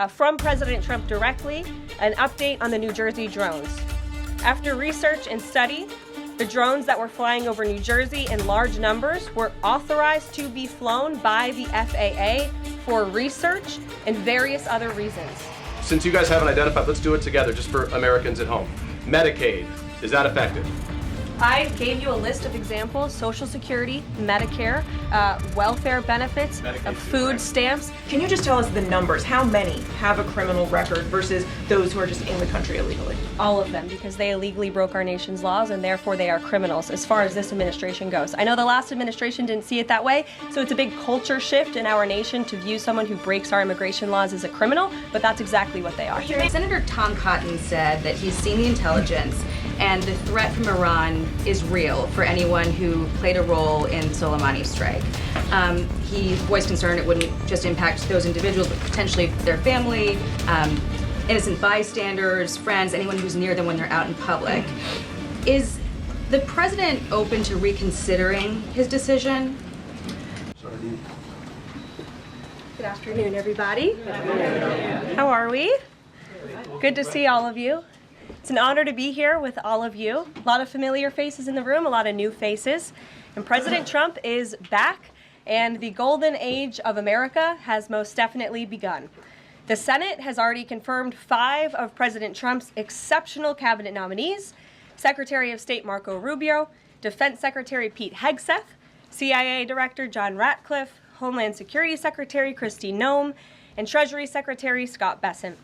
from President Trump directly, an update on the New Jersey drones. After research and study, the drones that were flying over New Jersey in large numbers were authorized to be flown by the FAA for research and various other reasons. Since you guys haven't identified, let's do it together just for Americans at home. Medicaid, is that effective? I gave you a list of examples: Social Security, Medicare, welfare benefits, food stamps. Can you just tell us the numbers? How many have a criminal record versus those who are just in the country illegally? All of them, because they illegally broke our nation's laws and therefore they are criminals as far as this administration goes. I know the last administration didn't see it that way, so it's a big culture shift in our nation to view someone who breaks our immigration laws as a criminal, but that's exactly what they are. Senator Tom Cotton said that he's seen the intelligence and the threat from Iran is real for anyone who played a role in Soleimani's strike. He voiced concern it wouldn't just impact those individuals, but potentially their family, innocent bystanders, friends, anyone who's near them when they're out in public. Is the president open to reconsidering his decision? Good afternoon, everybody. How are we? Good to see all of you. It's an honor to be here with all of you. A lot of familiar faces in the room, a lot of new faces. And President Trump is back, and the golden age of America has most definitely begun. The Senate has already confirmed 5 of President Trump's exceptional cabinet nominees: Secretary of State Marco Rubio, Defense Secretary Pete Hegseth, CIA Director John Ratcliffe, Homeland Security Secretary Kristi Noem, and Treasury Secretary Scott Bessent.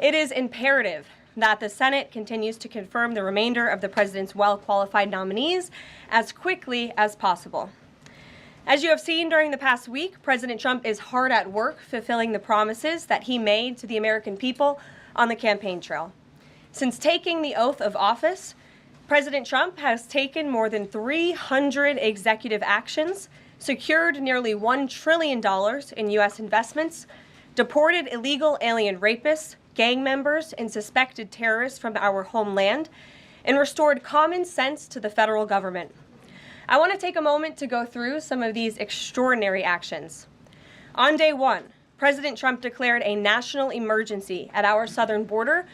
It is imperative that the Senate continues to confirm the remainder of the president's well-qualified nominees as quickly as possible. As you have seen during the past week, President Trump is hard at work fulfilling the promises that he made to the American people on the campaign trail. Since taking the oath of office, President Trump has taken more than 300 executive actions, secured nearly $1 trillion in U.S. investments, deported illegal alien rapists, gang members, and suspected terrorists from our homeland, and restored common sense to the federal government. I want to take a moment to go through some of these extraordinary actions. On day 1, President Trump declared a national emergency at our southern border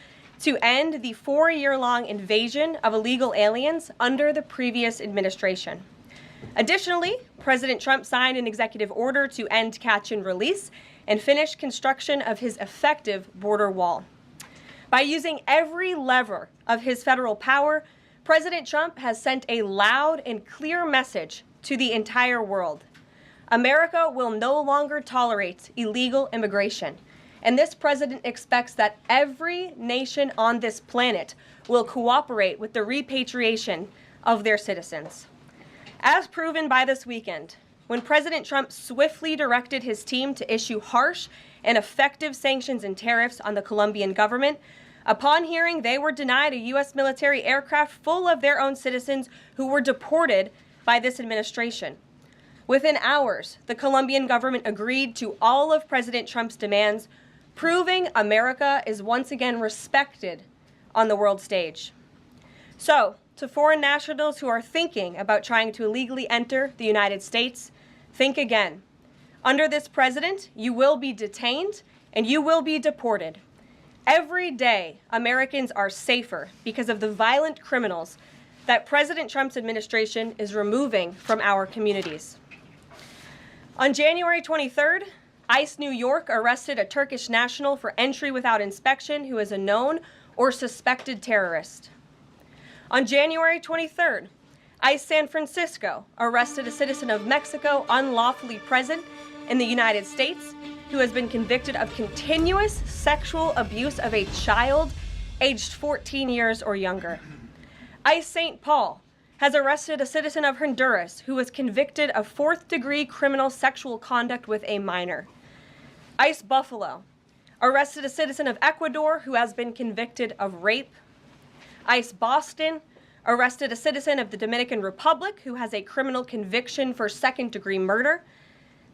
to end the 4-year-long invasion of illegal aliens under the previous administration. Additionally, President Trump signed an executive order to end catch and release and finish construction of his effective border wall. By using every lever of his federal power, President Trump has sent a loud and clear message to the entire world. America will no longer tolerate illegal immigration, and this president expects that every nation on this planet will cooperate with the repatriation of their citizens. As proven by this weekend, when President Trump swiftly directed his team to issue harsh and effective sanctions and tariffs on the Colombian government, upon hearing they were denied a U.S. military aircraft full of their own citizens who were deported by this administration. Within hours, the Colombian government agreed to all of President Trump's demands, proving America is once again respected on the world stage. So, to foreign nationals who are thinking about trying to illegally enter the United States, think again. Under this president, you will be detained and you will be deported. Every day, Americans are safer because of the violent criminals that President Trump's administration is removing from our communities. On January 23rd, ICE New York arrested a Turkish national for entry without inspection who is a known or suspected terrorist. On January 23rd, ICE San Francisco arrested a citizen of Mexico unlawfully present in the United States who has been convicted of continuous sexual abuse of a child aged 14 years or younger. ICE St. Paul has arrested a citizen of Honduras who was convicted of 4th-degree criminal sexual conduct with a minor. ICE Buffalo arrested a citizen of Ecuador who has been convicted of rape. ICE Boston arrested a citizen of the Dominican Republic who has a criminal conviction for 2nd-degree murder.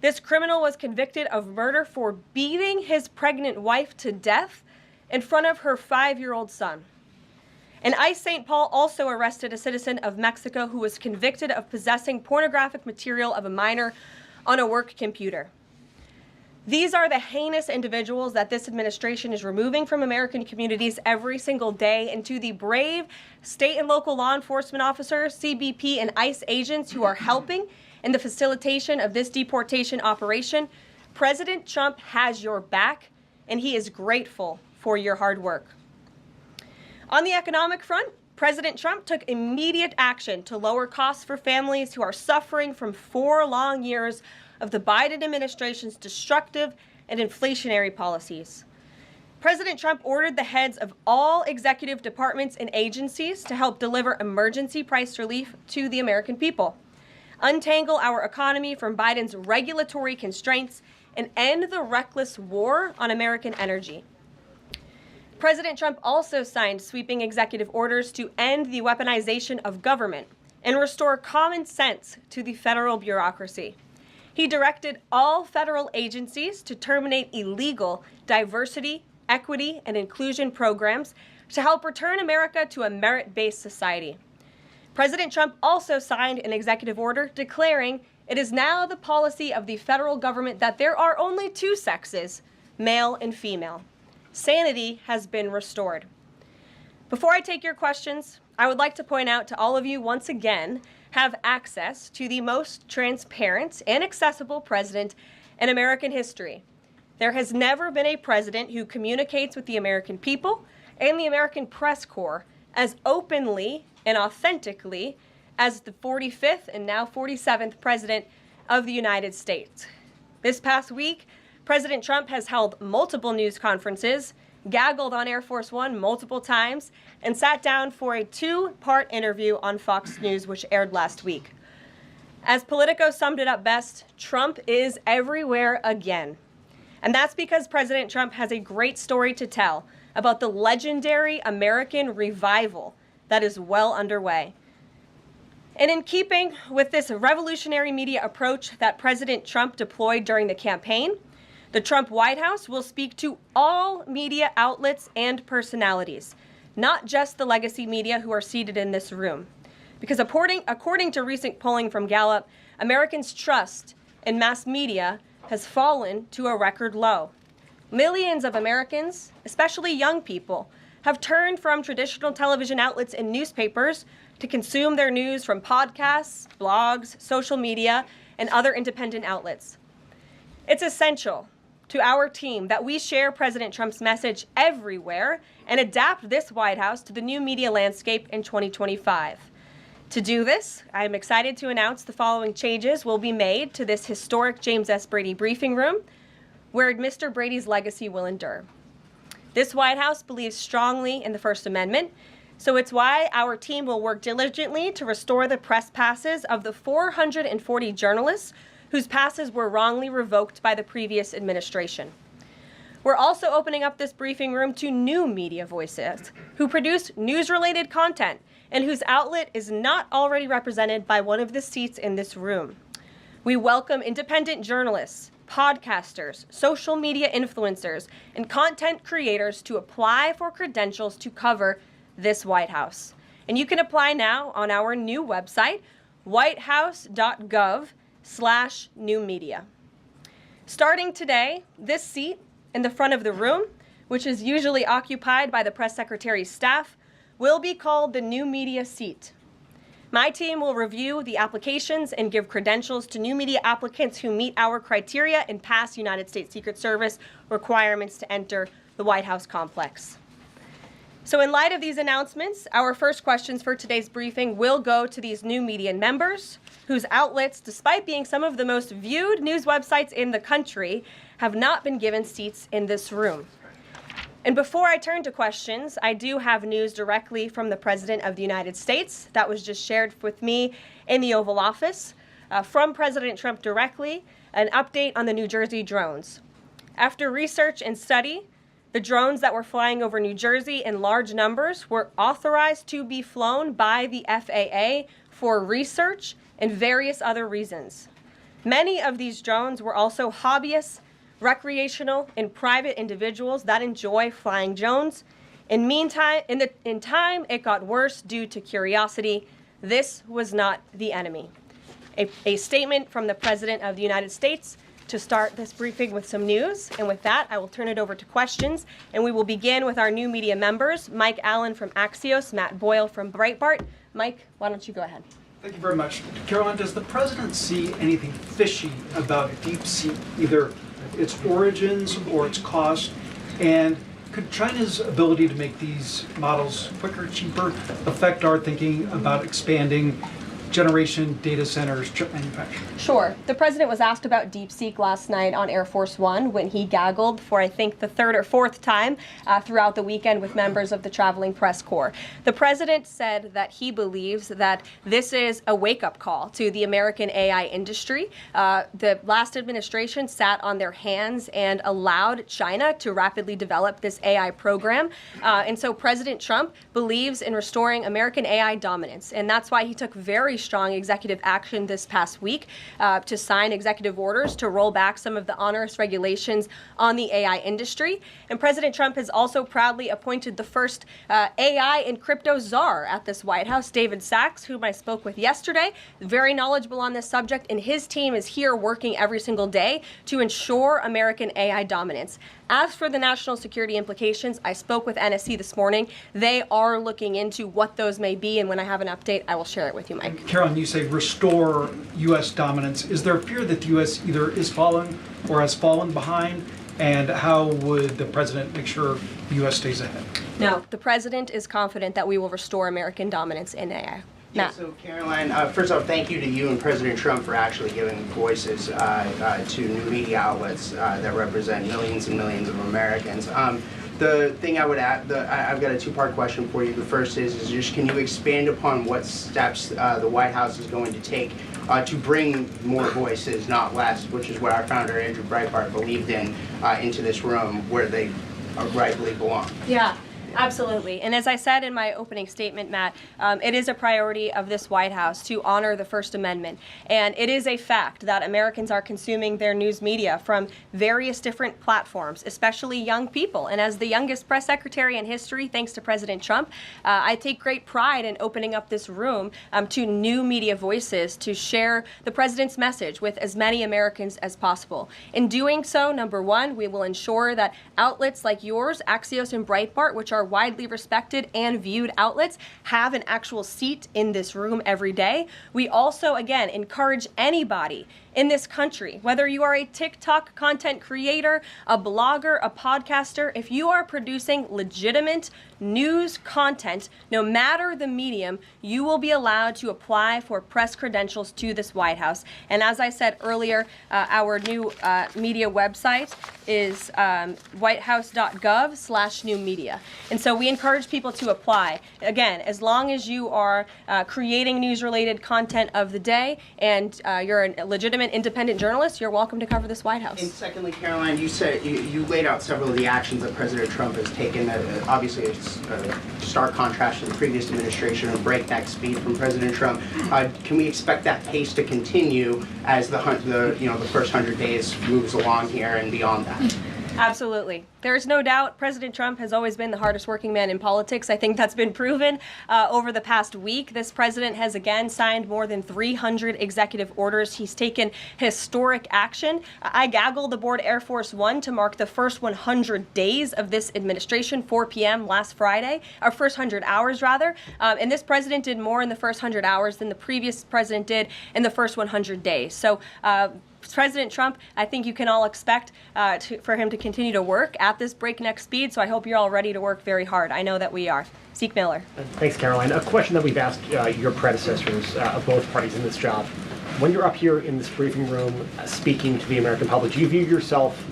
This criminal was convicted of murder for beating his pregnant wife to death in front of her 5-year-old son. And ICE St. Paul also arrested a citizen of Mexico who was convicted of possessing pornographic material of a minor on a work computer. These are the heinous individuals that this administration is removing from American communities every single day. And to the brave state and local law enforcement officers, CBP, and ICE agents who are helping in the facilitation of this deportation operation, President Trump has your back, and he is grateful for your hard work. On the economic front, President Trump took immediate action to lower costs for families who are suffering from 4 long years of the Biden administration's destructive and inflationary policies. President Trump ordered the heads of all executive departments and agencies to help deliver emergency price relief to the American people, untangle our economy from Biden's regulatory constraints, and end the reckless war on American energy. President Trump also signed sweeping executive orders to end the weaponization of government and restore common sense to the federal bureaucracy. He directed all federal agencies to terminate illegal diversity, equity, and inclusion programs to help return America to a merit-based society. President Trump also signed an executive order declaring it is now the policy of the federal government that there are only 2 sexes, male and female. Sanity has been restored. Before I take your questions, I would like to point out to all of you once again have access to the most transparent and accessible president in American history. There has never been a president who communicates with the American people and the American press corps as openly and authentically as the 45th and now 47th president of the United States. This past week, President Trump has held multiple news conferences, gaggled on Air Force One multiple times, and sat down for a 2-part interview on Fox News, which aired last week. As Politico summed it up best, Trump is everywhere again. And that's because President Trump has a great story to tell about the legendary American revival that is well underway. And in keeping with this revolutionary media approach that President Trump deployed during the campaign, the Trump White House will speak to all media outlets and personalities, not just the legacy media who are seated in this room. Because according to recent polling from Gallup, Americans' trust in mass media has fallen to a record low. Millions of Americans, especially young people, have turned from traditional television outlets and newspapers to consume their news from podcasts, blogs, social media, and other independent outlets. It's essential to our team that we share President Trump's message everywhere and adapt this White House to the new media landscape in 2025. To do this, I am excited to announce the following changes will be made to this historic James S. Brady briefing room, where Mr. Brady's legacy will endure. This White House believes strongly in the First Amendment, so it's why our team will work diligently to restore the press passes of the 440 journalists whose passes were wrongly revoked by the previous administration. We're also opening up this briefing room to new media voices who produce news-related content and whose outlet is not already represented by one of the seats in this room. We welcome independent journalists, podcasters, social media influencers, and content creators to apply for credentials to cover this White House. And you can apply now on our new website, whitehouse.gov/new media. Starting today, this seat in the front of the room, which is usually occupied by the press secretary's staff, will be called the new media seat. My team will review the applications and give credentials to new media applicants who meet our criteria and pass United States Secret Service requirements to enter the White House complex. So in light of these announcements, our first questions for today's briefing will go to these new media members whose outlets, despite being some of the most viewed news websites in the country, have not been given seats in this room. And before I turn to questions, I do have news directly from the President of the United States that was just shared with me in the Oval Office from President Trump directly, an update on the New Jersey drones. After research and study, the drones that were flying over New Jersey in large numbers were authorized to be flown by the FAA for research and various other reasons. Many of these drones were also hobbyists, recreational, and private individuals that enjoy flying drones. In time, it got worse due to curiosity. This was not the enemy. A statement from the President of the United States to start this briefing with some news. And with that, I will turn it over to questions. And we will begin with our new media members, Mike Allen from Axios, Matt Boyle from Breitbart. Mike, why don't you go ahead? Thank you very much. Caroline, does the president see anything fishy about DeepSeek, either its origins or its cost? And could China's ability to make these models quicker, cheaper, affect our thinking about expanding generation data centers, chip manufacturing? Sure. The president was asked about DeepSeek last night on Air Force One when he gaggled for, I think, the third or fourth time throughout the weekend with members of the traveling press corps. The president said that he believes that this is a wake-up call to the American AI industry. The last administration sat on their hands and allowed China to rapidly develop this AI program. And so President Trump believes in restoring American AI dominance. And that's why he took very strong executive action this past week to sign executive orders to roll back some of the onerous regulations on the AI industry. And President Trump has also proudly appointed the first AI and crypto czar at this White House, David Sachs, whom I spoke with yesterday, very knowledgeable on this subject, and his team is here working every single day to ensure American AI dominance. As for the national security implications, I spoke with NSC this morning. They are looking into what those may be, and when I have an update, I will share it with you, Mike. Caroline, you say restore U.S. dominance. Is there a fear that the U.S. either is falling or has fallen behind? And how would the president make sure the U.S. stays ahead? No, the president is confident that we will restore American dominance in AI. Yeah, Matt. so Caroline, first off, thank you to you and President Trump for actually giving voices to new media outlets that represent millions and millions of Americans. The thing I would add, I've got a two-part question for you. The first is just can you expand upon what steps the White House is going to take to bring more voices, not less, which is what our founder, Andrew Breitbart, believed in, into this room where they rightfully belong? Yeah. Absolutely. And as I said in my opening statement, Matt, it is a priority of this White House to honor the First Amendment. And it is a fact that Americans are consuming their news media from various different platforms, especially young people. And as the youngest press secretary in history, thanks to President Trump, I take great pride in opening up this room to new media voices to share the president's message with as many Americans as possible. In doing so, number one, we will ensure that outlets like yours, Axios and Breitbart, which are widely respected and viewed outlets, have an actual seat in this room every day. We also, again, encourage anybody in this country, whether you are a TikTok content creator, a blogger, a podcaster, if you are producing legitimate news content, no matter the medium, you will be allowed to apply for press credentials to this White House. And as I said earlier, our new media website is whitehouse.gov/new media. And so we encourage people to apply. Again, as long as you are creating news-related content of the day and you're a legitimate independent journalist, you're welcome to cover this White House. And secondly, Caroline, you said you laid out several of the actions that President Trump has taken. Obviously, it's a stark contrast to the previous administration, a breakneck speed from President Trump. Can we expect that pace to continue as the first 100 days moves along here and beyond that? Absolutely. There's no doubt President Trump has always been the hardest working man in politics. I think that's been proven over the past week. This president has again signed more than 300 executive orders. He's taken historic action. I gaggled aboard Air Force One to mark the first 100 days of this administration, 4 p.m. last Friday, or first 100 hours rather. And this president did more in the first 100 hours than the previous president did in the first 100 days. So President Trump, I think you can all expect for him to continue to work at this breakneck speed, so I hope you're all ready to work very hard. I know that we are. Zeke Miller. Thanks, Caroline. A question that we've asked your predecessors of both parties in this job. When you're up here in this briefing room speaking to the American public, do you view yourself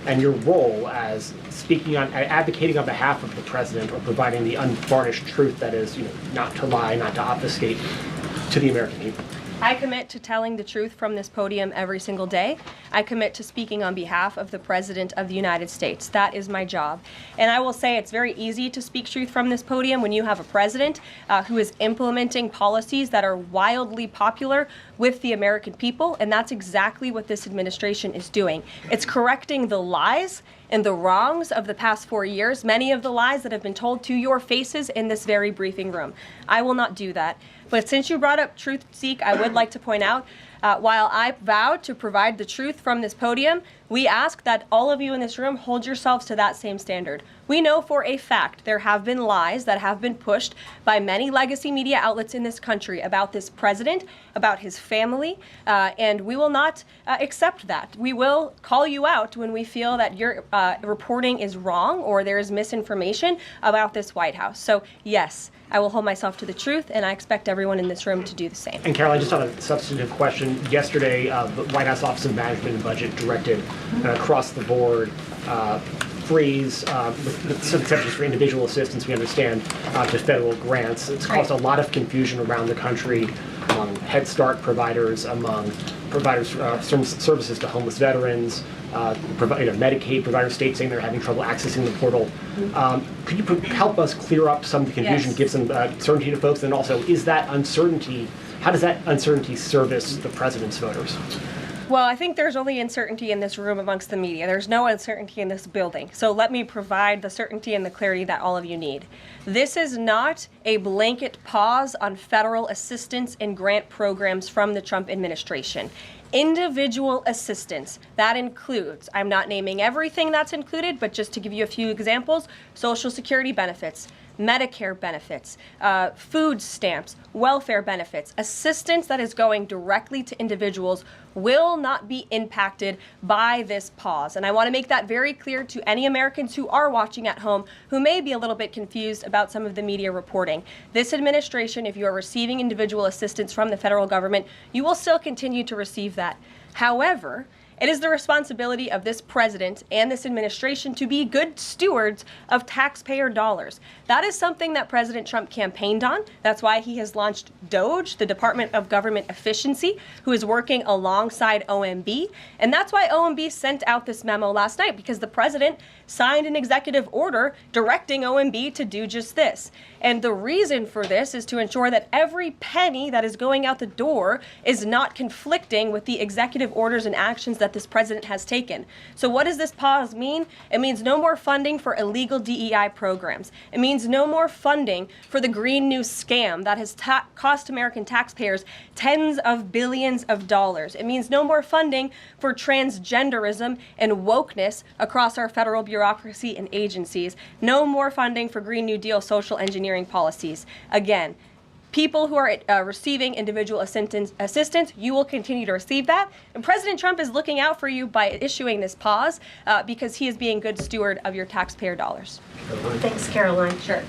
and your role as speaking on, advocating on behalf of the president or providing the unvarnished truth that is, not to lie, not to obfuscate to the American people? I commit to telling the truth from this podium every single day. I commit to speaking on behalf of the President of the United States. That is my job. And I will say it's very easy to speak truth from this podium when you have a president who is implementing policies that are wildly popular with the American people, and that's exactly what this administration is doing. It's correcting the lies and the wrongs of the past 4 years, many of the lies that have been told to your faces in this very briefing room. I will not do that. But since you brought up truth, Zeke, I would like to point out While I vow to provide the truth from this podium, we ask that all of you in this room hold yourselves to that same standard. We know for a fact there have been lies that have been pushed by many legacy media outlets in this country about this president, about his family, and we will not accept that. We will call you out when we feel that your reporting is wrong or there is misinformation about this White House. So yes, I will hold myself to the truth, and I expect everyone in this room to do the same. And Karoline, just on a substantive question, yesterday the White House Office of Management and Budget directed an across-the-board freeze, with some exceptions for individual assistance, we understand, to federal grants. It's caused a lot of confusion around the country among Head Start providers, among providers services to homeless veterans, Medicaid providers, states saying they're having trouble accessing the portal. Could you help us clear up some of the confusion, Yes. give some certainty to folks? And also, is that uncertainty, how does that uncertainty service the president's voters? Well, I think there's only uncertainty in this room amongst the media. There's no uncertainty in this building. So let me provide the certainty and the clarity that all of you need. This is not a blanket pause on federal assistance and grant programs from the Trump administration. Individual assistance, that includes, I'm not naming everything that's included, but just to give you a few examples, Social Security benefits, Medicare benefits, food stamps, welfare benefits, assistance that is going directly to individuals will not be impacted by this pause. And I want to make that very clear to any Americans who are watching at home who may be a little bit confused about some of the media reporting. This administration, if you are receiving individual assistance from the federal government, you will still continue to receive that. However, it is the responsibility of this president and this administration to be good stewards of taxpayer dollars. That is something that President Trump campaigned on. That's why he has launched DOGE, the Department of Government Efficiency, who is working alongside OMB. And that's why OMB sent out this memo last night, because the president signed an executive order directing OMB to do just this. And the reason for this is to ensure that every penny that is going out the door is not conflicting with the executive orders and actions that this president has taken. So what does this pause mean? It means no more funding for illegal DEI programs. It means no more funding for the Green New scam that has cost American taxpayers tens of billions of dollars. It means no more funding for transgenderism and wokeness across our federal bureaucracy and agencies. No more funding for Green New Deal social engineering policies. Again, people who are receiving individual assistance, you will continue to receive that. And President Trump is looking out for you by issuing this pause because he is being good steward of your taxpayer dollars. Thanks, Karoline. Sure.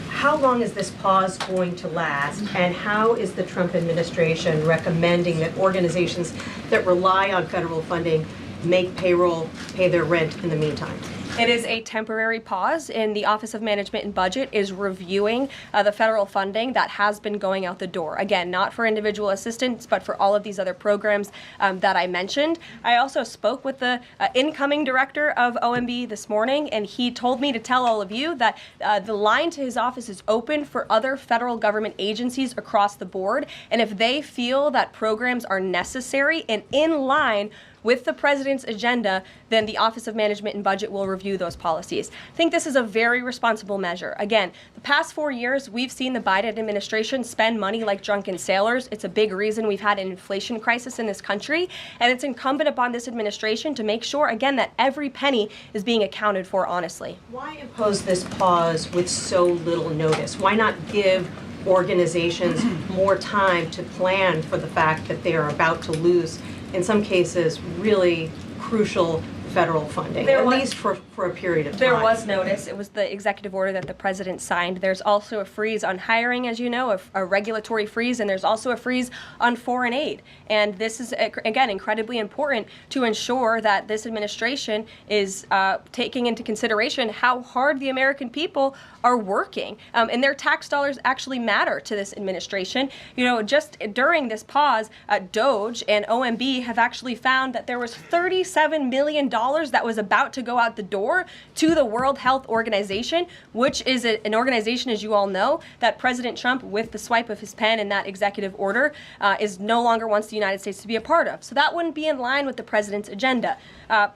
How long is this pause going to last, and how is the Trump administration recommending that organizations that rely on federal funding make payroll, pay their rent in the meantime? It is a temporary pause, and the Office of Management and Budget is reviewing the federal funding that has been going out the door. Again, not for individual assistance, but for all of these other programs that I mentioned. I also spoke with the incoming director of OMB this morning, and he told me to tell all of you that the line to his office is open for other federal government agencies across the board, and if they feel that programs are necessary and in line with the president's agenda, then the Office of Management and Budget will review those policies. I think this is a very responsible measure. Again, the past 4 years, we've seen the Biden administration spend money like drunken sailors. It's a big reason we've had an inflation crisis in this country, and it's incumbent upon this administration to make sure, again, that every penny is being accounted for honestly. Why impose this pause with so little notice? Why not give organizations more time to plan for the fact that they are about to lose, in some cases, really crucial federal funding, at least for a period of time? There was notice. It was the executive order that the president signed. There's also a freeze on hiring, as you know, a regulatory freeze, and there's also a freeze on foreign aid. And this is, again, incredibly important to ensure that this administration is taking into consideration how hard the American people are working. And their tax dollars actually matter to this administration. You know, just during this pause, DOGE and OMB have actually found that there was $37 million that was about to go out the door door to the World Health Organization, which is an organization, as you all know, that President Trump, with the swipe of his pen and that executive order, is no longer wants the United States to be a part of. So that wouldn't be in line with the president's agenda.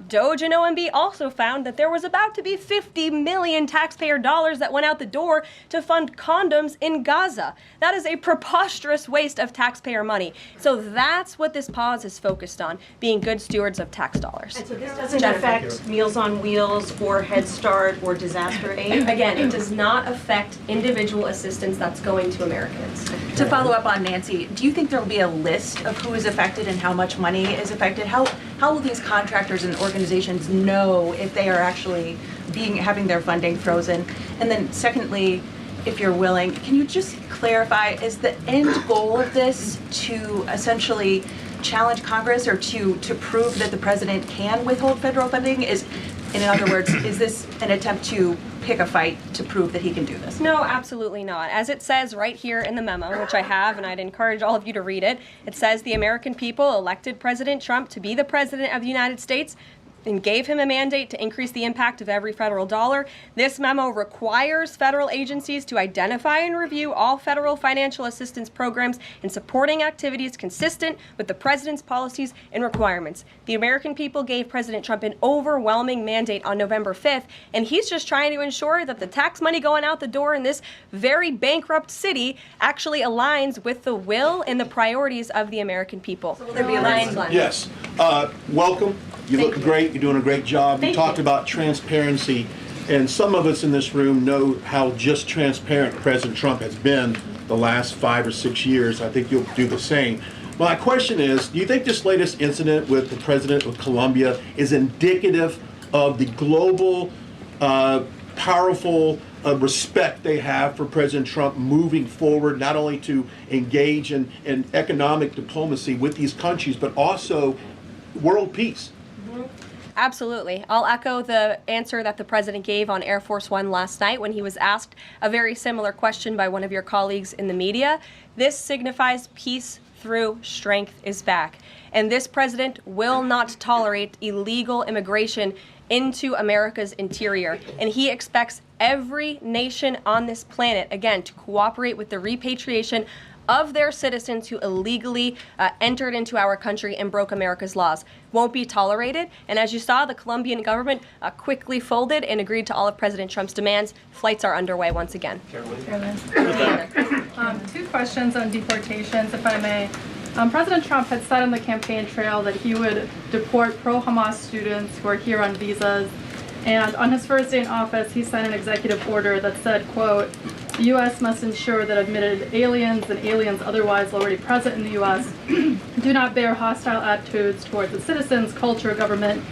Doge and OMB also found that there was about to be 50 million taxpayer dollars that went out the door to fund condoms in Gaza. That is a preposterous waste of taxpayer money. So that's what this pause is focused on, being good stewards of tax dollars. And so this doesn't affect Meals on Wheels or Head Start or disaster aid? Again, it does not affect individual assistance that's going to Americans. To follow up on Nancy, do you think there will be a list of who is affected and how much money is affected? How will these contractors and organizations know if they are actually having their funding frozen? And then secondly, if you're willing, can you just clarify, is the end goal of this to essentially challenge Congress or to prove that the president can withhold federal funding? In other words, is this an attempt to pick a fight to prove that he can do this? No, absolutely not. As it says right here in the memo, which I have, and I'd encourage all of you to read it, it says the American people elected President Trump to be the president of the United States and gave him a mandate to increase the impact of every federal dollar. This memo requires federal agencies to identify and review all federal financial assistance programs and supporting activities consistent with the president's policies and requirements. The American people gave President Trump an overwhelming mandate on November 5th, and he's just trying to ensure that the tax money going out the door in this very bankrupt city actually aligns with the will and the priorities of the American people. So will there be a line? Yes. Welcome. You look great. You're doing a great job. You talked about transparency, and some of us in this room know how just transparent President Trump has been the last 5 or 6 years. I think you'll do the same. My question is, do you think this latest incident with the president of Colombia is indicative of the global, powerful respect they have for President Trump moving forward, not only to engage in economic diplomacy with these countries, but also world peace? Absolutely. I'll echo the answer that the president gave on Air Force One last night when he was asked a very similar question by one of your colleagues in the media. This signifies peace through strength is back. And this president will not tolerate illegal immigration into America's interior. And he expects every nation on this planet, again, to cooperate with the repatriation of their citizens who illegally entered into our country and broke America's laws. Won't be tolerated. And as you saw, the Colombian government quickly folded and agreed to all of President Trump's demands. Flights are underway once again. Karoline. Two questions on deportations, if I may. President Trump had said on the campaign trail that he would deport pro-Hamas students who are here on visas. And on his first day in office, he signed an executive order that said, quote, the U.S. must ensure that admitted aliens and aliens otherwise already present in the U.S. do not bear hostile attitudes towards the citizens, culture, government,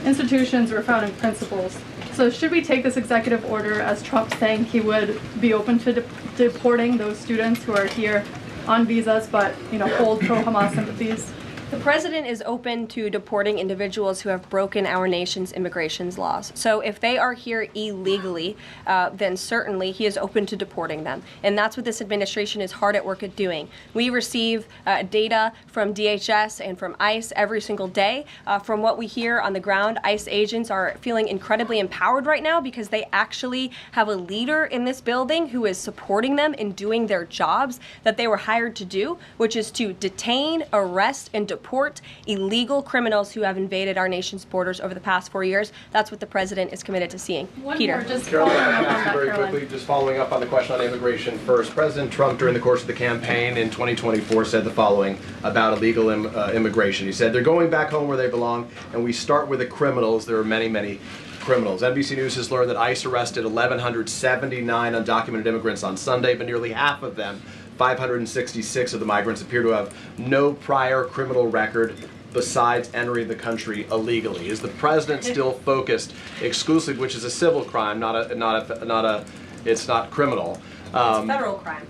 institutions, or founding principles. So should we take this executive order as Trump saying he would be open to deporting those students who are here on visas but, hold pro-Hamas sympathies? The president is open to deporting individuals who have broken our nation's immigration laws. So if they are here illegally, then certainly he is open to deporting them. And that's what this administration is hard at work at doing. We receive data from DHS and from ICE every single day. From what we hear on the ground, ICE agents are feeling incredibly empowered right now because they actually have a leader in this building who is supporting them in doing their jobs that they were hired to do, which is to detain, arrest, and deport illegal criminals who have invaded our nation's borders over the past 4 years. That's what the president is committed to seeing. Peter. Very quickly, just following up on the question on immigration first. President Trump, during the course of the campaign in 2024, said the following about illegal immigration. He said, they're going back home where they belong, and we start with the criminals. There are many, many criminals. NBC News has learned that ICE arrested 1,179 undocumented immigrants on Sunday, but nearly half of them, 566 of the migrants, appear to have no prior criminal record besides entering the country illegally. Is the president still focused exclusively, which is a civil crime, it's not criminal? It's a federal crime.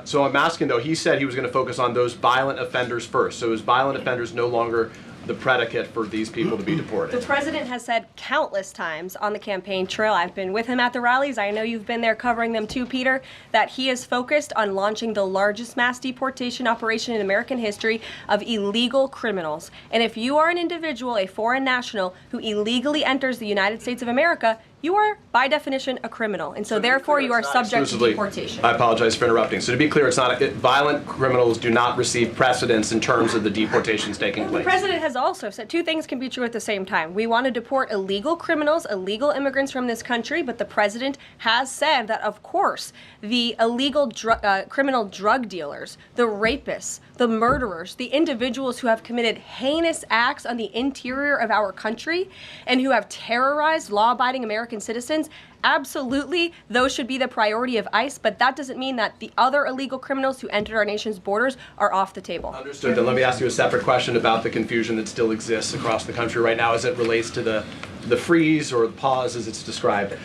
So I'm asking though, he said he was going to focus on those violent offenders first. So is violent offenders no longer the predicate for these people to be The deported? president has said countless times on the campaign trail, I've been with him at the rallies, I know you've been there covering them too, Peter, that he is focused on launching the largest mass deportation operation in American history of illegal criminals. And if you are an individual, a foreign national, who illegally enters the United States of America, you are, by definition, a criminal. And so therefore, you are subject to Exclusively- deportation. I apologize for interrupting. So to be clear, it's not violent criminals do not receive precedence in terms of the deportations taking The place. president has also said two things can be true at the same time. We want to deport illegal criminals, illegal immigrants from this country, but the president has said that, of course, the illegal criminal drug dealers, the rapists, the murderers, the individuals who have committed heinous acts on the interior of our country and who have terrorized law-abiding American citizens, absolutely, those should be the priority of ICE, but that doesn't mean that the other illegal criminals who entered our nation's borders are off the table. Understood. Then let me ask you a separate question about the confusion that still exists across the country right now as it relates to the freeze or the pause as it's described.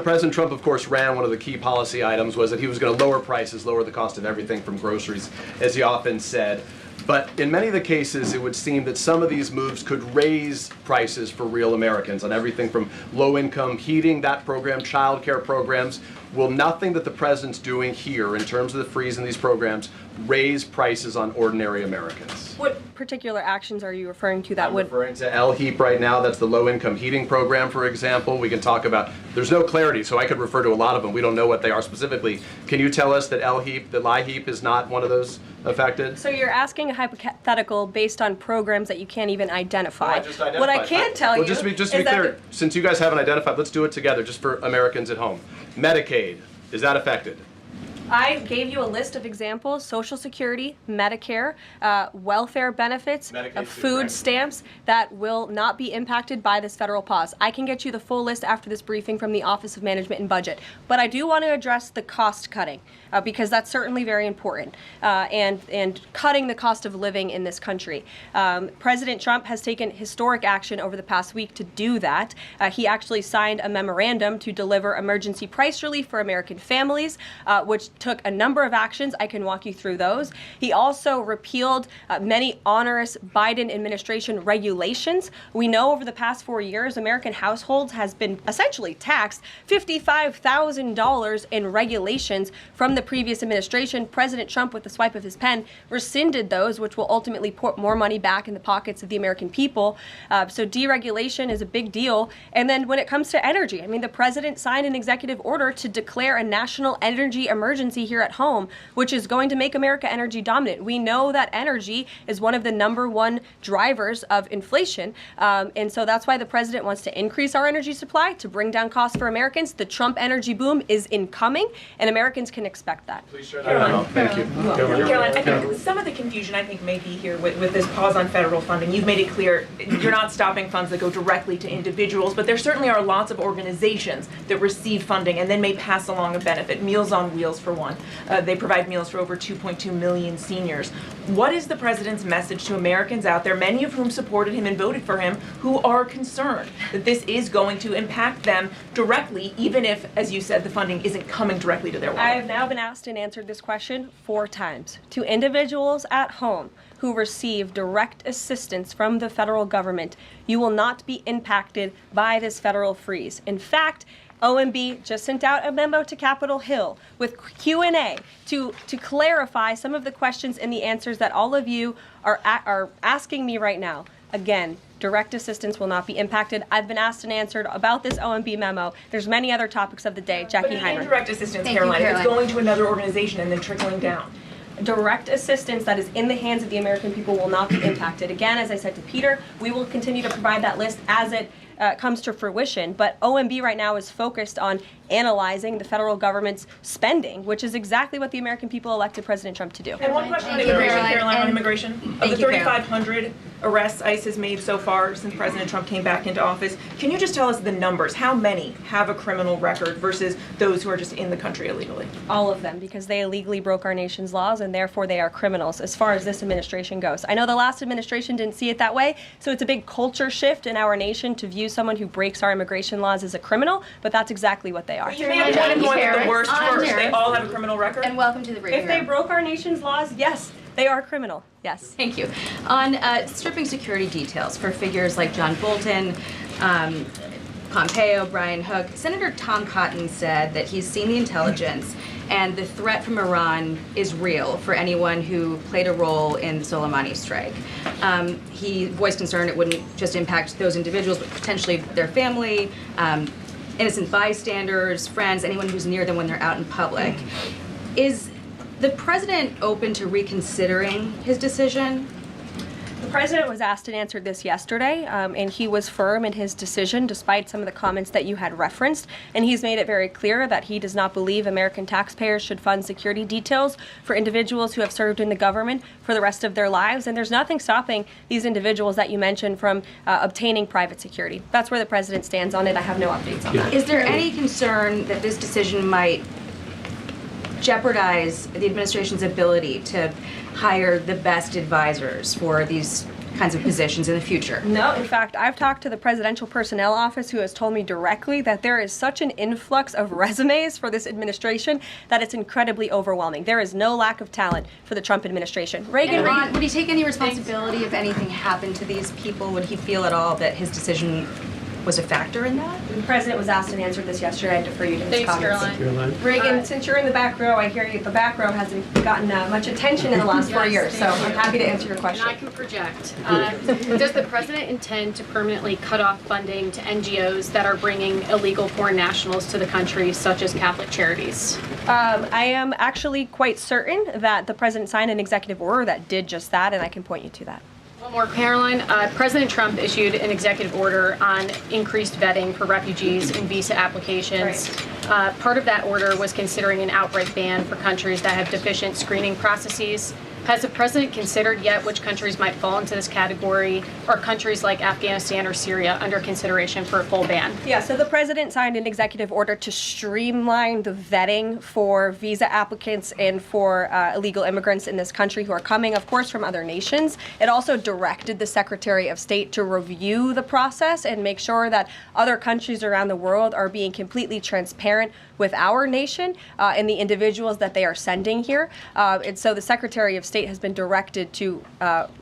President Trump, of course, ran one of the key policy items was that he was going to lower prices, lower the cost of everything from groceries, as he often said. But in many of the cases, it would seem that some of these moves could raise prices for real Americans on everything from low-income heating, that program, child care programs. Will nothing that the president's doing here in terms of the freeze in these programs raise prices on ordinary Americans? What particular actions are you referring to that I'm would... referring to LHEAP right now. That's the low-income heating program, for example. We can talk about, there's no clarity, so I could refer to a lot of them. We don't know what they are specifically. Can you tell us that LHEAP is not one of those affected? So you're asking a hypothetical based on programs that you can't even identify. I just identified. What I can tell you just to be is clear, that since you guys haven't identified, let's do it together, just for Americans at home. Medicaid, is that affected? I gave you a list of examples: Social Security, Medicare, welfare benefits, Medicaid, food right. stamps that will not be impacted by this federal pause. I can get you the full list after this briefing from the Office of Management and Budget. But I do want to address the cost cutting because that's certainly very important and cutting the cost of living in this country. President Trump has taken historic action over the past week to do that. He actually signed a memorandum to deliver emergency price relief for American families, which took a number of actions. I can walk you through those. He also repealed many onerous Biden administration regulations. We know over the past 4 years, American households has been essentially taxed $55,000 in regulations from the previous administration. President Trump, with the swipe of his pen, rescinded those, which will ultimately put more money back in the pockets of the American people. So deregulation is a big deal. And then when it comes to energy, I mean, the president signed an executive order to declare a national energy emergency here at home, which is going to make America energy dominant. We know that energy is one of the #1 drivers of inflation. And so that's why the president wants to increase our energy supply to bring down costs for Americans. The Trump energy boom is incoming, and Americans can expect that. Please share that out. Thank you. Caroline, I think some of the confusion I think may be here with this pause on federal funding. You've made it clear you're not stopping funds that go directly to individuals, but there certainly are lots of organizations that receive funding and then may pass along a benefit. Meals on Wheels, for one. They provide meals for over 2.2 million seniors. What is the president's message to Americans out there, many of whom supported him and voted for him, who are concerned that this is going to impact them directly, even if, as you said, the funding isn't coming directly to their wallet? I have now been asked and answered this question 4 times. To individuals at home who receive direct assistance from the federal government, you will not be impacted by this federal freeze. In fact, OMB just sent out a memo to Capitol Hill with Q&A to clarify some of the questions and the answers that all of you are asking me right now. Again, direct assistance will not be impacted. I've been asked and answered about this OMB memo. There's many other topics of the day. Jackie But Heimer. indirect assistance, Thank you, Caroline, if it's Caroline. going to another organization and then trickling down. Direct assistance that is in the hands of the American people will not be impacted. Again, as I said to Peter, we will continue to provide that list as it comes to fruition, but OMB right now is focused on analyzing the federal government's spending, which is exactly what the American people elected President Trump to do. And one question on Thank you, immigration, Caroline. Caroline, on And- immigration. Of the Thank you, Caroline. 3,500 arrests ICE has made so far since President Trump came back into office, can you just tell us the numbers? How many have a criminal record versus those who are just in the country illegally? All of them, because they illegally broke our nation's laws and therefore they are criminals as far as this administration goes. I know the last administration didn't see it that way, so it's a big culture shift in our nation to view someone who breaks our immigration laws as a criminal, but that's exactly what they are. You made a point of going with the worst I'm first. They Jared. all have a criminal record? And welcome to the briefing If they room. broke our nation's laws, yes, They are criminal, yes. Thank you. On stripping security details for figures like John Bolton, Pompeo, Brian Hook, Senator Tom Cotton said that he's seen the intelligence and the threat from Iran is real for anyone who played a role in the Soleimani strike. He voiced concern it wouldn't just impact those individuals, but potentially their family, innocent bystanders, friends, anyone who's near them when they're out in public. Is the president open to reconsidering his decision? The president was asked and answered this yesterday, and he was firm in his decision despite some of the comments that you had referenced. And he's made it very clear that he does not believe American taxpayers should fund security details for individuals who have served in the government for the rest of their lives. And there's nothing stopping these individuals that you mentioned from obtaining private security. That's where the president stands on it. I have no updates on that. Is there any concern that this decision might jeopardize the administration's ability to hire the best advisors for these kinds of positions in the future? No, in fact, I've talked to the Presidential Personnel Office, who has told me directly that there is such an influx of resumes for this administration that it's incredibly overwhelming. There is no lack of talent for the Trump administration. And Ron, would he take any responsibility if anything happened to these people? Would he feel at all that his decision was a factor in that? The president was asked and answered this yesterday. I defer you to his Thanks, comments. Karoline. Reagan, since you're in the back row, I hear you. The back row hasn't gotten much attention in the last 4 years, so I'm happy to answer your question. And I can project. Does the president intend to permanently cut off funding to NGOs that are bringing illegal foreign nationals to the country, such as Catholic charities? I am actually quite certain that the president signed an executive order that did just that, and I can point you to that. One more, Caroline. President Trump issued an executive order on increased vetting for refugees in visa applications. Part of that order was considering an outright ban for countries that have deficient screening processes. Has the president considered yet which countries might fall into this category? Or countries like Afghanistan or Syria under consideration for a full ban? Yeah, so the president signed an executive order to streamline the vetting for visa applicants and for illegal immigrants in this country who are coming, of course, from other nations. It also directed the Secretary of State to review the process and make sure that other countries around the world are being completely transparent with our nation and the individuals that they are sending here. And so the Secretary of State has been directed to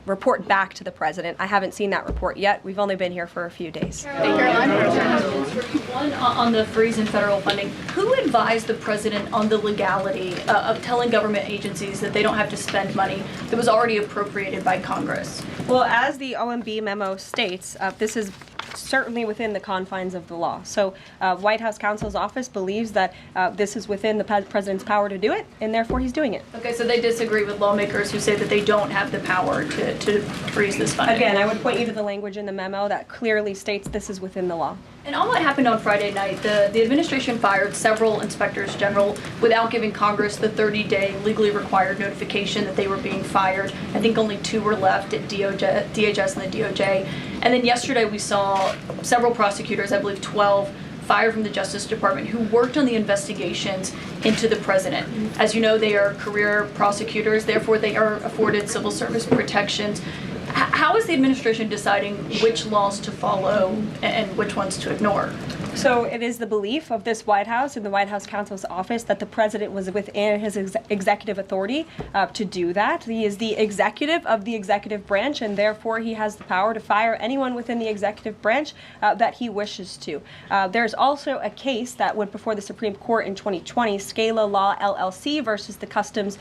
report back to the president. I haven't seen that report yet. We've only been here for a few days. One on the freeze in federal funding. Who advised the president on the legality of telling government agencies that they don't have to spend money that was already appropriated by Congress? Well, as the OMB memo states, this is certainly within the confines of the law. So White House counsel's office believes that this is within the president's power to do it, and therefore he's doing it. Okay, so they disagree with lawmakers who say that they don't have the power to freeze this funding. Again, I would point you to the language in the memo that clearly states this is within the law. And on what happened on Friday night, the administration fired several inspectors general without giving Congress the 30-day legally required notification that they were being fired. I think only 2 were left at DHS and the DOJ. And then yesterday we saw several prosecutors, I believe 12, fired from the Justice Department who worked on the investigations into the president. As you know, they are career prosecutors, therefore they are afforded civil service protections. How is the administration deciding which laws to follow and which ones to ignore? So it is the belief of this White House and the White House counsel's office that the president was within his executive authority to do that. He is the executive of the executive branch, and therefore he has the power to fire anyone within the executive branch that he wishes to. There's also a case that went before the Supreme Court in 2020, Scala Law LLC versus the Customs,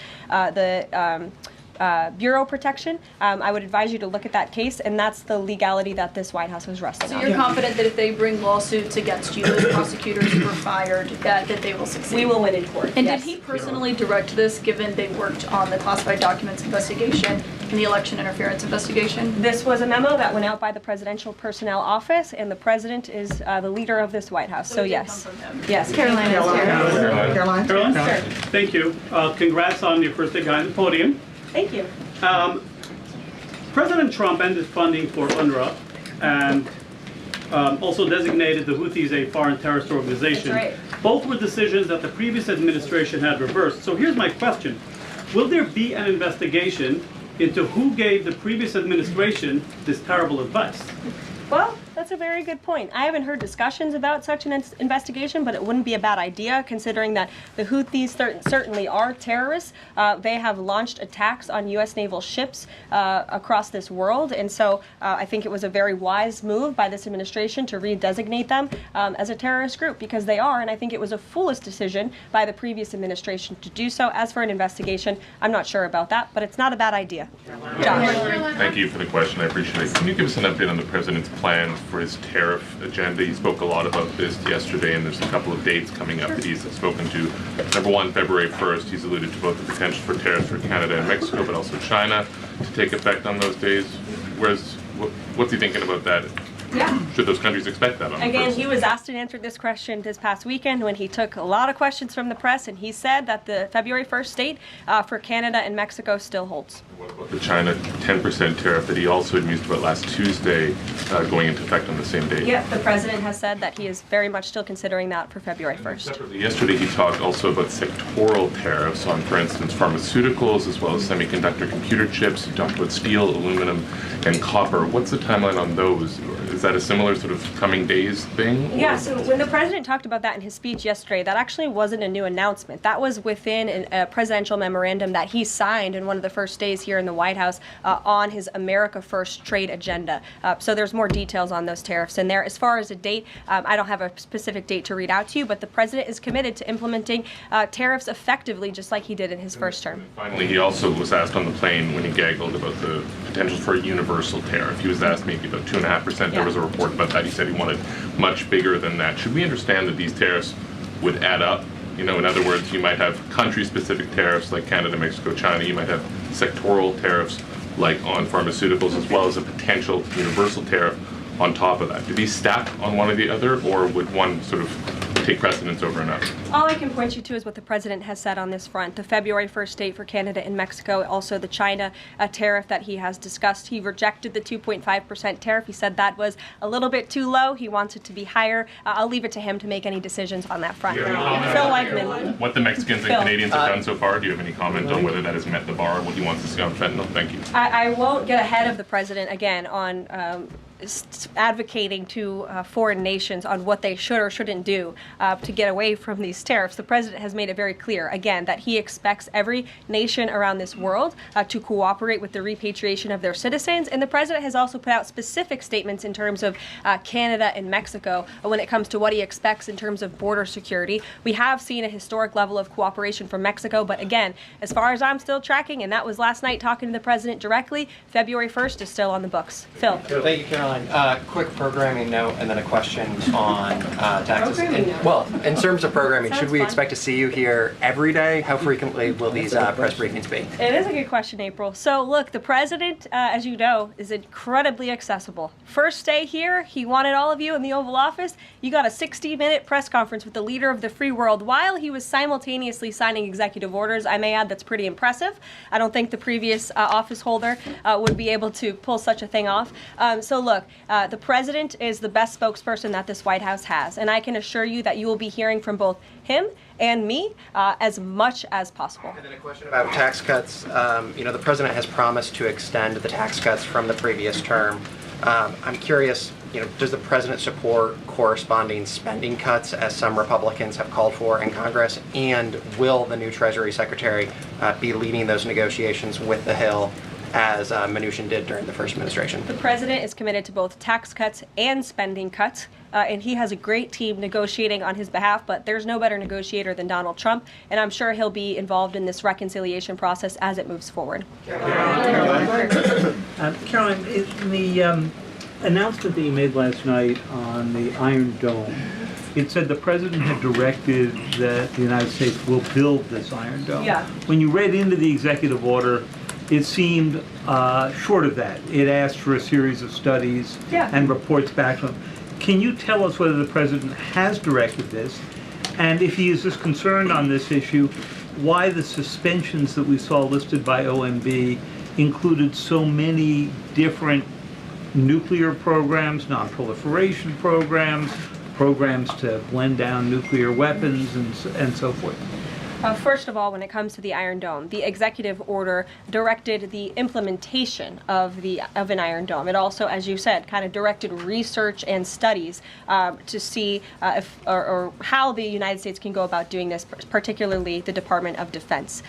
Bureau Protection. I would advise you to look at that case, and that's the legality that this White House was resting on. So you're confident that if they bring lawsuits against you, those prosecutors who were fired, that they will succeed? We will win in court. And yes. Did he personally direct this, given they worked on the classified documents investigation and the election interference investigation? This was a memo that went out by the Presidential Personnel Office, and the president is the leader of this White House. So yes. Yes. Caroline is here. Caroline? Sure. Thank you. Congrats on your first day on the podium. Thank you. President Trump ended funding for UNRWA and also designated the Houthis a foreign terrorist organization. That's right. Both were decisions that the previous administration had reversed. So here's my question. Will there be an investigation into who gave the previous administration this terrible advice? Well, let's That's a very good point. I haven't heard discussions about such an investigation, but it wouldn't be a bad idea considering that the Houthis certainly are terrorists. They have launched attacks on U.S. naval ships across this world, and so I think it was a very wise move by this administration to redesignate them as a terrorist group, because they are, and I think it was a foolish decision by the previous administration to do so. As for an investigation, I'm not sure about that, but it's not a bad idea. Josh. Thank you for the question. I appreciate it. Can you give us an update on the president's plans for his tariff agenda? He spoke a lot about this yesterday, and there's a couple of dates coming up that he's spoken to. Number one, February 1st, he's alluded to both the potential for tariffs for Canada and Mexico, but also China to take effect on those days. What's he thinking about that? Yeah. Should those countries expect that on the Again, first? he was asked and answered this question this past weekend when he took a lot of questions from the press, and he said that the February 1st date for Canada and Mexico still holds. What about the China 10% tariff that he also had mused about last Tuesday going into effect on the same date? Yeah, the president has said that he is very much still considering that for February 1st. Separately, yesterday he talked also about sectoral tariffs on, for instance, pharmaceuticals as well as semiconductor computer chips. He talked about steel, aluminum, and copper. What's the timeline on those? Is that a similar sort of coming days thing? Yeah, so when the president talked about that in his speech yesterday, that actually wasn't a new announcement. That was within a presidential memorandum that he signed in one of the first days here in the White House on his America First trade agenda. So there's more details on those tariffs in there. As far as a date, I don't have a specific date to read out to you, but the president is committed to implementing tariffs effectively, just like he did in his first term. Finally, he also was asked on the plane when he gaggled about the potential for a universal tariff. He was asked maybe about 2.5%. There was a report about that. He said he wanted much bigger than that. Should we understand that these tariffs would add up? You know, in other words, you might have country-specific tariffs like Canada, Mexico, China. You might have sectoral tariffs like on pharmaceuticals, as well as a potential universal tariff on top of that. Do these stack on one or the other, or would one sort of take precedence over another? All I can point you to is what the president has said on this front. The February 1st date for Canada and Mexico, also the China tariff that he has discussed. He rejected the 2.5% tariff. He said that was a little bit too low. He wants it to be higher. I'll leave it to him to make any decisions on that front. Phil Wegman. What the Mexicans and Phil. Canadians have done so far, do you have any comment on whether that has met the bar, what he wants to see on fentanyl? Thank you. I won't get ahead of the president again on advocating to foreign nations on what they should or shouldn't do to get away from these tariffs. The president has made it very clear, again, that he expects every nation around this world to cooperate with the repatriation of their citizens, and the president has also put out specific statements in terms of Canada and Mexico when it comes to what he expects in terms of border security. We have seen a historic level of cooperation from Mexico, but again, as far as I'm still tracking, and that was last night talking to the president directly, February 1st is still on the books. Phil. Thank you, Caroline. Quick programming note and then a question on taxes. In terms of programming, should we expect to see you here every day? How frequently will these press briefings be? It is a good question, April. So look, the president, as you know, is incredibly accessible. First day here, he wanted all of you in the Oval Office. You got a 60-minute press conference with the leader of the free world while he was simultaneously signing executive orders. I may add that's pretty impressive. I don't think the previous office holder would be able to pull such a thing off. So look, the president is the best spokesperson that this White House has, and I can assure you that you will be hearing from both him and me as much as possible. And then a question about tax cuts. The president has promised to extend the tax cuts from the previous term. I'm curious, does the president support corresponding spending cuts as some Republicans have called for in Congress? And will the new Treasury Secretary be leading those negotiations with the Hill as Mnuchin did during the first administration? The president is committed to both tax cuts and spending cuts, and he has a great team negotiating on his behalf, but there's no better negotiator than Donald Trump, and I'm sure he'll be involved in this reconciliation process as it moves forward. Caroline, in the announcement that you made last night on the Iron Dome, it said the president had directed that the United States will build this Iron Dome. Yeah. When you read into the executive order, it seemed short of that. It asked for a series of studies and reports back to him. Can you tell us whether the president has directed this? And if he is as concerned on this issue, why the suspensions that we saw listed by OMB included so many different nuclear programs, non-proliferation programs, programs to blend down nuclear weapons, and so forth? First of all, when it comes to the Iron Dome, the executive order directed the implementation of an Iron Dome. It also, as you said, kind of directed research and studies to see if or how the United States can go about doing this, particularly the Department of Defense.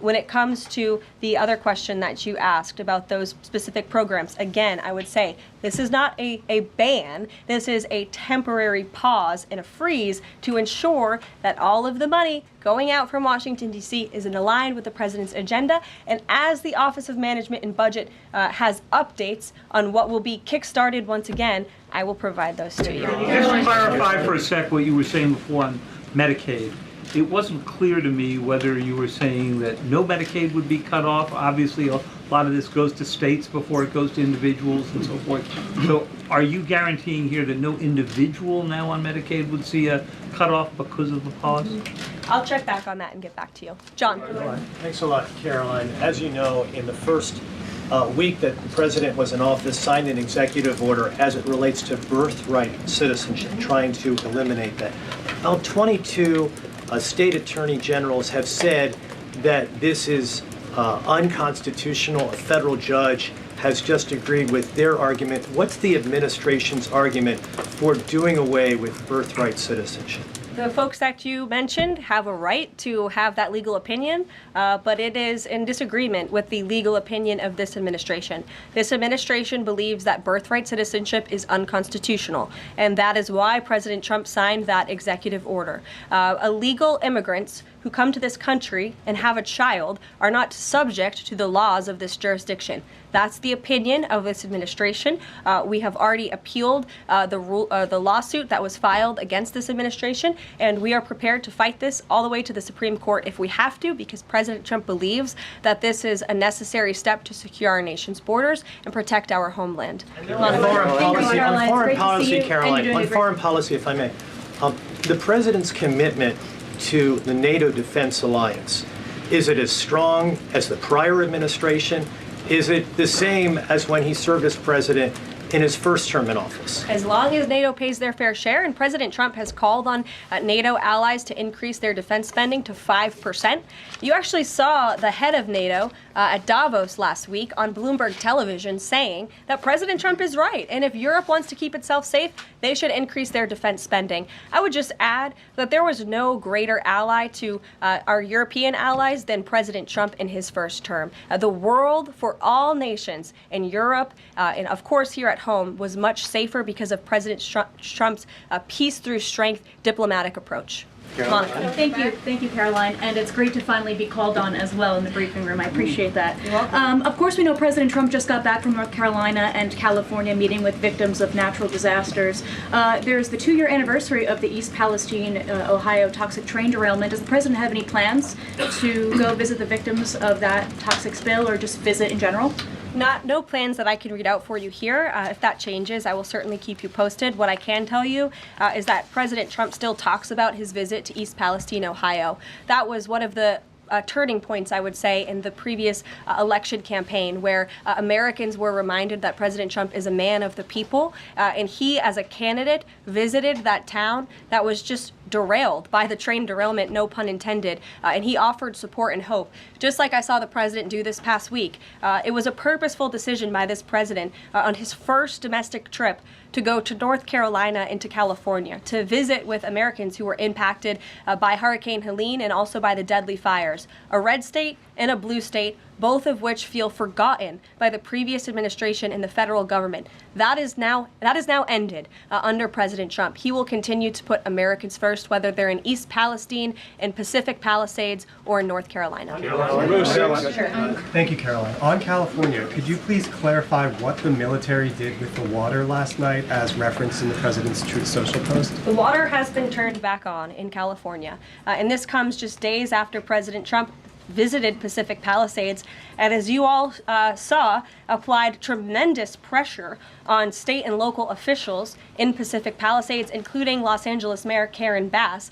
When it comes to the other question that you asked about those specific programs, again, I would say this is not a ban. This is a temporary pause and a freeze to ensure that all of the money going out from Washington, D.C. is aligned with the president's agenda. And as the Office of Management and Budget has updates on what will be kickstarted once again, I will provide those to you. Just to clarify for a sec what you were saying before on Medicaid. It wasn't clear to me whether you were saying that no Medicaid would be cut off. Obviously, a lot of this goes to states before it goes to individuals and so forth. So are you guaranteeing here that no individual now on Medicaid would see a cutoff because of the pause? I'll check back on that and get back to you. John. Thanks a lot, Caroline. As you know, in the first week that the president was in office, signed an executive order as it relates to birthright citizenship, trying to eliminate that. Now, 22 state attorney generals have said that this is unconstitutional. A federal judge has just agreed with their argument. What's the administration's argument for doing away with birthright citizenship? The folks that you mentioned have a right to have that legal opinion, but it is in disagreement with the legal opinion of this administration. This administration believes that birthright citizenship is unconstitutional, and that is why President Trump signed that executive order. Illegal immigrants who come to this country and have a child are not subject to the laws of this jurisdiction. That's the opinion of this administration. We have already appealed the lawsuit that was filed against this administration, and we are prepared to fight this all the way to the Supreme Court if we have to, because President Trump believes that this is a necessary step to secure our nation's borders and protect our homeland. On foreign policy, Caroline, on foreign policy, if I may, the president's commitment to the NATO Defense Alliance, is it as strong as the prior administration? Is it the same as when he served as president in his first term in office? As long as NATO pays their fair share, and President Trump has called on NATO allies to increase their defense spending to 5%. You actually saw the head of NATO at Davos last week on Bloomberg television saying that President Trump is right, and if Europe wants to keep itself safe, they should increase their defense spending. I would just add that there was no greater ally to our European allies than President Trump in his first term. The world for all nations in Europe, and of course here at home, was much safer because of President Trump's peace through strength diplomatic approach. Monica. Thank you, Caroline, and it's great to finally be called on as well in the briefing room. I appreciate that. You're welcome. Of course, we know President Trump just got back from North Carolina and California meeting with victims of natural disasters. There's the 2-year anniversary of the East Palestine, Ohio toxic train derailment. Does the president have any plans to go visit the victims of that toxic spill, or just visit in general? No plans that I can read out for you here. If that changes, I will certainly keep you posted. What I can tell you is that President Trump still talks about his visit to East Palestine, Ohio. That was one of the turning points, I would say, in the previous election campaign, where Americans were reminded that President Trump is a man of the people, and he, as a candidate, visited that town that was just derailed by the train derailment, no pun intended, and he offered support and hope, just like I saw the president do this past week. It was a purposeful decision by this president on his first domestic trip to go to North Carolina and to California to visit with Americans who were impacted by Hurricane Helene and also by the deadly fires. A red state and a blue state, both of which feel forgotten by the previous administration and the federal government. That is now ended under President Trump. He will continue to put Americans first, whether they're in East Palestine, in Pacific Palisades, or in North Carolina. Thank you, Caroline. On California, could you please clarify what the military did with the water last night as referenced in the president's Truth Social post? The water has been turned back on in California, and this comes just days after President Trump visited Pacific Palisades, and as you all saw, applied tremendous pressure on state and local officials in Pacific Palisades, including Los Angeles Mayor Karen Bass,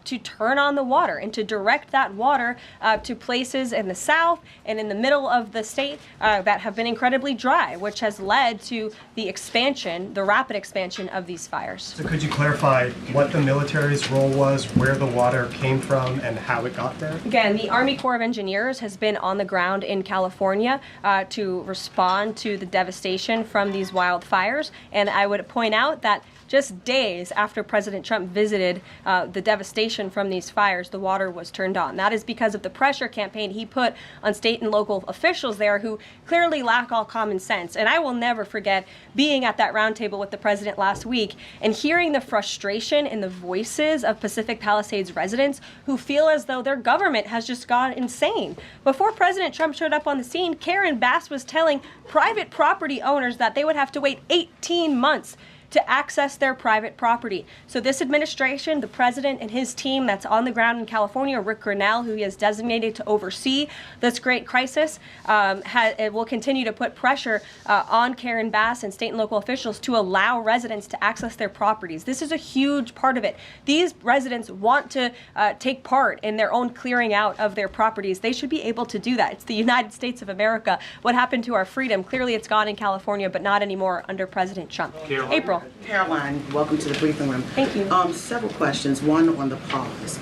to turn on the water and to direct that water to places in the south and in the middle of the state that have been incredibly dry, which has led to the expansion, the rapid expansion of these fires. So could you clarify what the military's role was, where the water came from, and how it got there? Again, the Army Corps of Engineers has been on the ground in California to respond to the devastation from these wildfires, and I would point out that just days after President Trump visited the devastation from these fires, the water was turned on. That is because of the pressure campaign he put on state and local officials there who clearly lack all common sense. And I will never forget being at that roundtable with the president last week and hearing the frustration in the voices of Pacific Palisades residents who feel as though their government has just gone insane. Before President Trump showed up on the scene, Karen Bass was telling private property owners that they would have to wait 18 months to access their private property. So this administration, the president and his team that's on the ground in California, Rick Grinnell, who he has designated to oversee this great crisis, it will continue to put pressure on Karen Bass and state and local officials to allow residents to access their properties. This is a huge part of it. These residents want to take part in their own clearing out of their properties. They should be able to do that. It's the United States of America. What happened to our freedom? Clearly it's gone in California, but not anymore under President Trump. April. Caroline, welcome to the briefing room. Thank you. Several questions, one on the pause.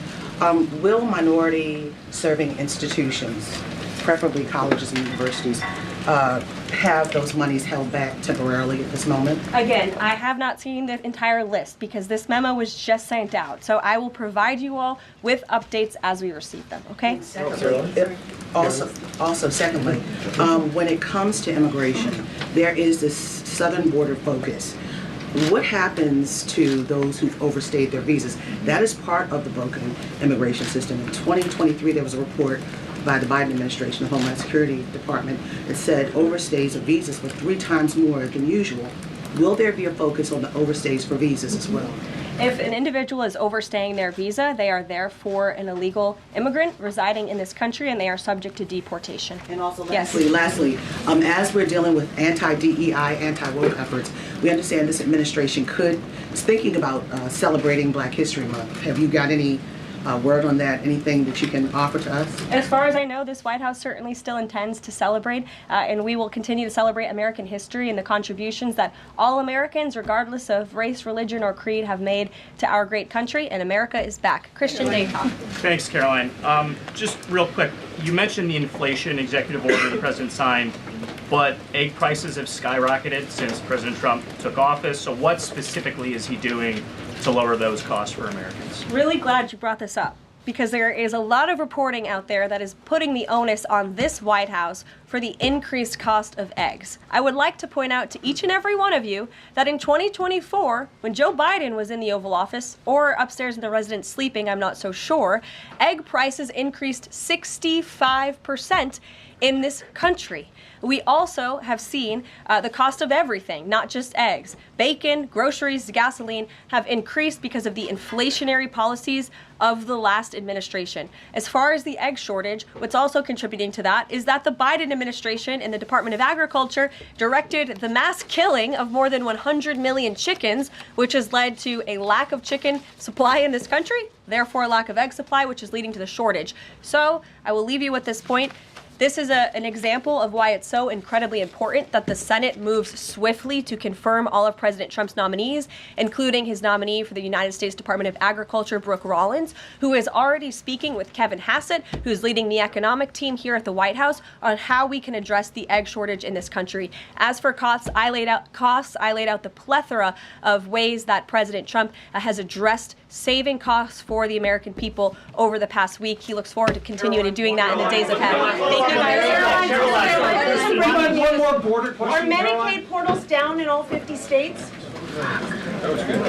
Will minority-serving institutions, preferably colleges and universities, have those monies held back temporarily at this moment? Again, I have not seen the entire list because this memo was just sent out. So I will provide you all with updates as we receive them, okay? Also, secondly, when it comes to immigration, there is this southern border focus. What happens to those who've overstayed their visas? That is part of the broken immigration system. In 2023, there was a report by the Biden administration, the Homeland Security Department, that said overstays of visas were 3 times more than usual. Will there be a focus on the overstays for visas as well? If an individual is overstaying their visa, they are therefore an illegal immigrant residing in this country and they are subject to deportation. And also lastly, as we're dealing with anti-DEI, anti-woke efforts, we understand this administration is thinking about celebrating Black History Month. Have you got any word on that? Anything that you can offer to us? As far as I know, this White House certainly still intends to celebrate, and we will continue to celebrate American history and the contributions that all Americans, regardless of race, religion, or creed, have made to our great country, and America is back. Christian Daycock. Thanks, Caroline. Just real quick, you mentioned the inflation executive order the president signed, but egg prices have skyrocketed since President Trump took office, so what specifically is he doing to lower those costs for Americans? Really glad you brought this up because there is a lot of reporting out there that is putting the onus on this White House for the increased cost of eggs. I would like to point out to each and every one of you that in 2024, when Joe Biden was in the Oval Office or upstairs in the residence sleeping, I'm not so sure, egg prices increased 65% in this country. We also have seen the cost of everything, not just eggs. Bacon, groceries, gasoline have increased because of the inflationary policies of the last administration. As far as the egg shortage, what's also contributing to that is that the Biden administration and the Department of Agriculture directed the mass killing of more than 100 million chickens, which has led to a lack of chicken supply in this country, therefore a lack of egg supply, which is leading to the shortage. So I will leave you with this point. This is an example of why it's so incredibly important that the Senate moves swiftly to confirm all of President Trump's nominees, including his nominee for the United States Department of Agriculture, Brooke Rollins, who is already speaking with Kevin Hassett, who's leading the economic team here at the White House, on how we can address the egg shortage in this country. As for costs, I laid out the plethora of ways that President Trump has addressed saving costs for the American people over the past week. He looks forward to continuing doing that in the days ahead. Thank you guys. Caroline, one more border question. Are Medicaid portals down in all 50 states? That was good.